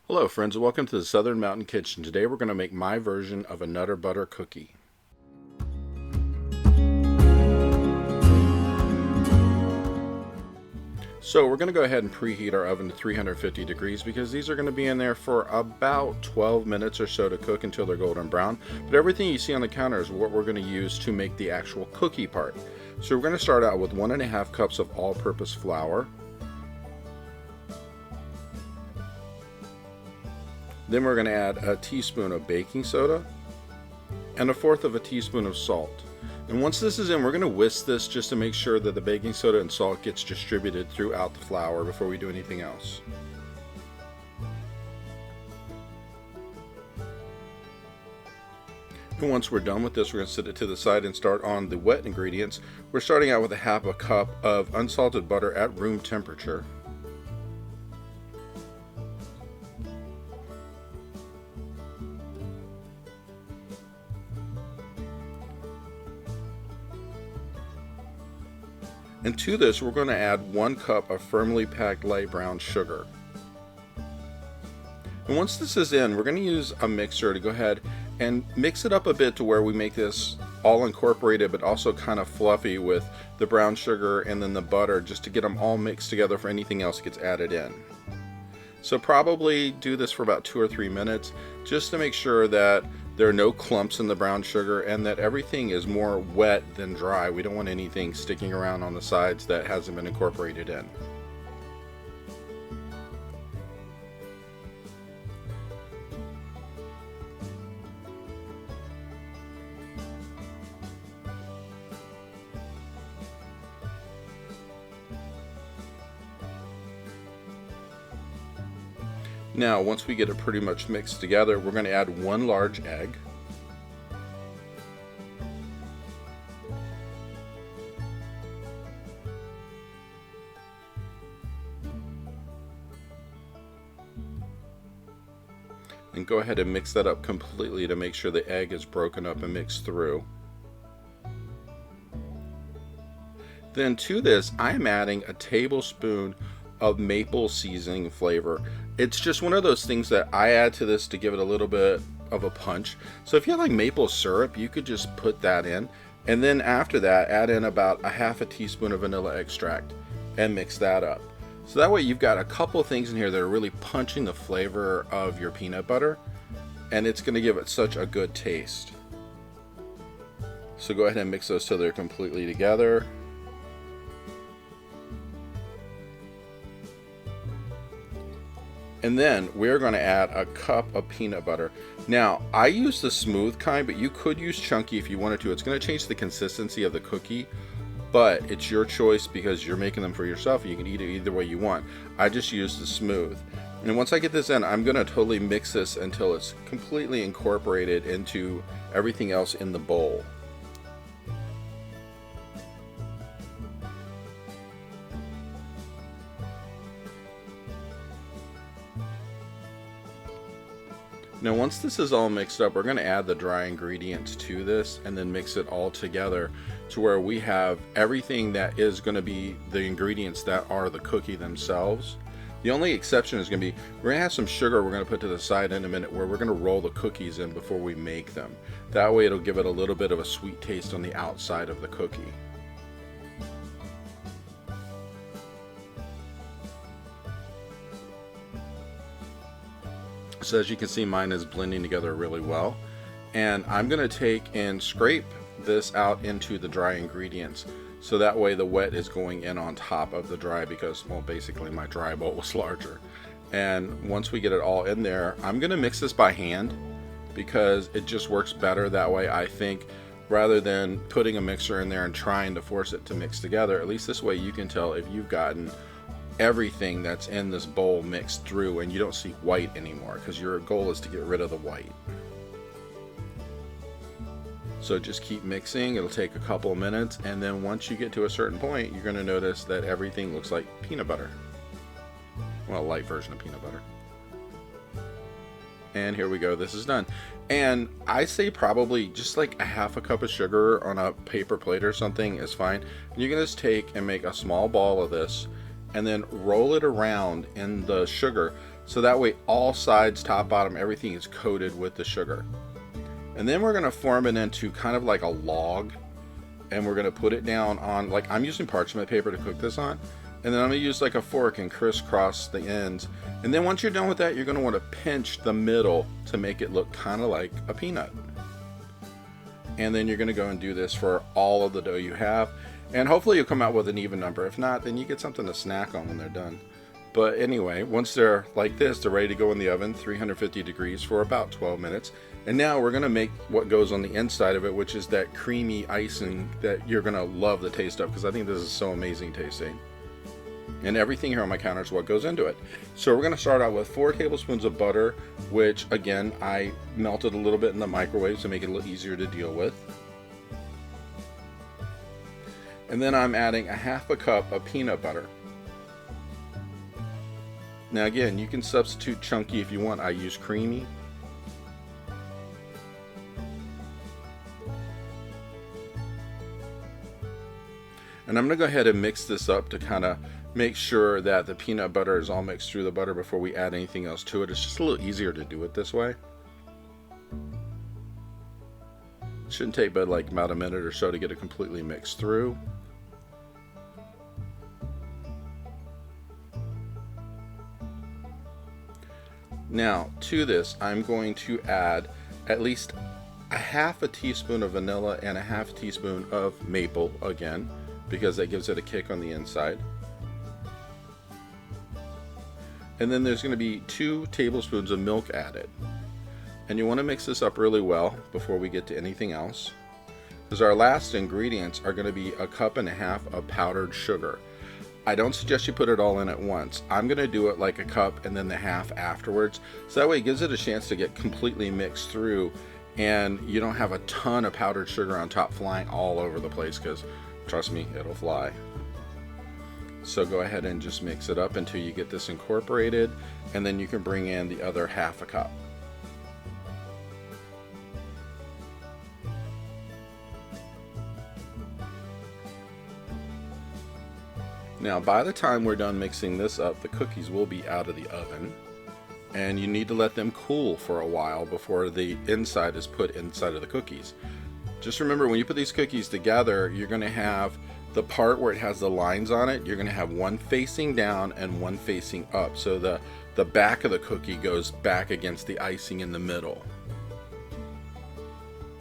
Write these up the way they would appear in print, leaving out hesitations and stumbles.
Hello friends and welcome to the Southern Mountain Kitchen. Today we're going to make my version of a Nutter Butter cookie. So we're going to go ahead and preheat our oven to 350 degrees because these are going to be in there for about 12 minutes or so to cook until they're golden brown. But everything you see on the counter is what we're going to use to make the actual cookie part. So we're going to start out with 1.5 cups of all-purpose flour. Then we're going to add a teaspoon of baking soda and 1/4 teaspoon of salt. And once this is in, we're going to whisk this just to make sure that the baking soda and salt gets distributed throughout the flour before we do anything else. And once we're done with this, we're going to set it to the side and start on the wet ingredients. We're starting out with 1/2 cup of unsalted butter at room temperature. And to this, we're going to add 1 cup of firmly packed light brown sugar. And once this is in, we're going to use a mixer to go ahead and mix it up a bit to where we make this all incorporated but also kind of fluffy with the brown sugar and then the butter, just to get them all mixed together for anything else that gets added in. So probably do this for about 2 or 3 minutes just to make sure that there are no clumps in the brown sugar and that everything is more wet than dry. We don't want anything sticking around on the sides that hasn't been incorporated in. Now, once we get it pretty much mixed together, we're going to add 1 large egg. And go ahead and mix that up completely to make sure the egg is broken up and mixed through. Then to this, I'm adding a tablespoon of maple seasoning flavor. It's just one of those things that I add to this to give it a little bit of a punch. So if you have like maple syrup, you could just put that in, and then after that add in about 1/2 teaspoon of vanilla extract and mix that up. So that way you've got a couple things in here that are really punching the flavor of your peanut butter, and it's going to give it such a good taste. So go ahead and mix those till they're completely together. And then we're going to add a cup of peanut butter. Now, I use the smooth kind, but you could use chunky if you wanted to. It's going to change the consistency of the cookie, but it's your choice because you're making them for yourself. You can eat it either way you want. I just use the smooth. And once I get this in, I'm going to totally mix this until it's completely incorporated into everything else in the bowl. Now once this is all mixed up, we're going to add the dry ingredients to this and then mix it all together to where we have everything that is going to be the ingredients that are the cookie themselves. The only exception is going to be, we're going to have some sugar we're going to put to the side in a minute where we're going to roll the cookies in before we make them. That way it'll give it a little bit of a sweet taste on the outside of the cookie. So as you can see, mine is blending together really well, and I'm going to take and scrape this out into the dry ingredients so that way the wet is going in on top of the dry, because, well, basically my dry bowl was larger. And once we get it all in there, I'm going to mix this by hand because it just works better that way, I think, rather than putting a mixer in there and trying to force it to mix together. At least this way you can tell if you've gotten everything that's in this bowl mixed through and you don't see white anymore, because your goal is to get rid of the white. So just keep mixing. It'll take a couple of minutes, and then once you get to a certain point, you're going to notice that everything looks like peanut butter. Well, a light version of peanut butter. And here we go, this is done. And I say probably just like 1/2 cup of sugar on a paper plate or something is fine. And you can just take and make a small ball of this and then roll it around in the sugar So that way all sides, top, bottom, everything is coated with the sugar. And then we're going to form it into kind of like a log, and we're going to put it down on, like, I'm using parchment paper to cook this on, and then I'm going to use like a fork and crisscross the ends. And then once you're done with that, you're going to want to pinch the middle to make it look kind of like a peanut. And then you're going to go and do this for all of the dough you have, and hopefully you'll come out with an even number. If not, then you get something to snack on when they're done. But anyway, once they're like this, they're ready to go in the oven, 350 degrees for about 12 minutes. And now we're going to make what goes on the inside of it, which is that creamy icing that you're going to love the taste of, because I think this is so amazing tasting. And everything here on my counter is what goes into it. So we're going to start out with 4 tablespoons of butter, which again, I melted a little bit in the microwave to make it a little easier to deal with. And then I'm adding 1/2 cup of peanut butter. Now again, you can substitute chunky if you want. I use creamy. And I'm going to go ahead and mix this up to kind of make sure that the peanut butter is all mixed through the butter before we add anything else to it. It's just a little easier to do it this way. It shouldn't take but like about a minute or so to get it completely mixed through. Now to this, I'm going to add at least 1/2 teaspoon of vanilla and 1/2 teaspoon of maple again, because that gives it a kick on the inside. And then there's going to be 2 tablespoons of milk added. And you want to mix this up really well before we get to anything else, because our last ingredients are going to be 1.5 cups of powdered sugar. I don't suggest you put it all in at once. I'm going to do it like 1 cup and then the half afterwards, so that way it gives it a chance to get completely mixed through, and you don't have a ton of powdered sugar on top flying all over the place, because trust me, it'll fly. So go ahead and just mix it up until you get this incorporated, and then you can bring in the other 1/2 cup. Now by the time we're done mixing this up, the cookies will be out of the oven, and you need to let them cool for a while before the inside is put inside of the cookies. Just remember, when you put these cookies together, you're going to have the part where it has the lines on it, you're going to have one facing down and one facing up, so the back of the cookie goes back against the icing in the middle.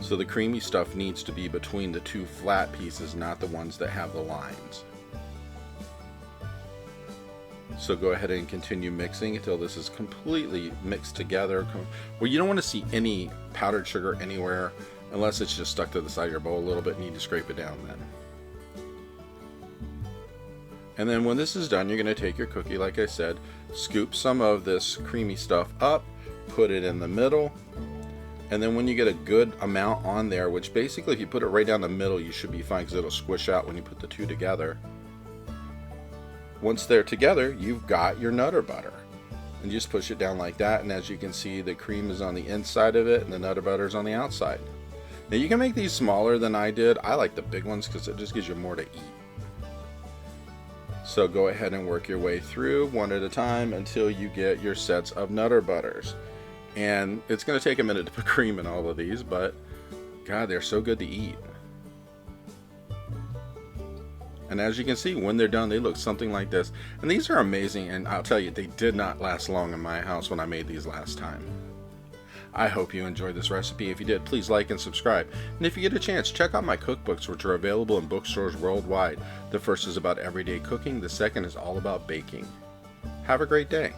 So the creamy stuff needs to be between the 2 flat pieces, not the ones that have the lines. So go ahead and continue mixing until this is completely mixed together. Well, you don't want to see any powdered sugar anywhere unless it's just stuck to the side of your bowl a little bit and you need to scrape it down then. And then when this is done, you're going to take your cookie, like I said, scoop some of this creamy stuff up, put it in the middle, and then when you get a good amount on there, which basically if you put it right down the middle, you should be fine because it'll squish out when you put the 2 together. Once they're together, you've got your Nutter butter. And you just push it down like that, and as you can see, the cream is on the inside of it and the Nutter butter is on the outside. Now you can make these smaller than I did. I like the big ones because it just gives you more to eat. So go ahead and work your way through one at a time until you get your sets of Nutter butters. And it's going to take a minute to put cream in all of these, but God, they're so good to eat. And as you can see, when they're done, they look something like this. And these are amazing, and I'll tell you, they did not last long in my house when I made these last time. I hope you enjoyed this recipe. If you did, please like and subscribe. And if you get a chance, check out my cookbooks, which are available in bookstores worldwide. The first is about everyday cooking. The second is all about baking. Have a great day.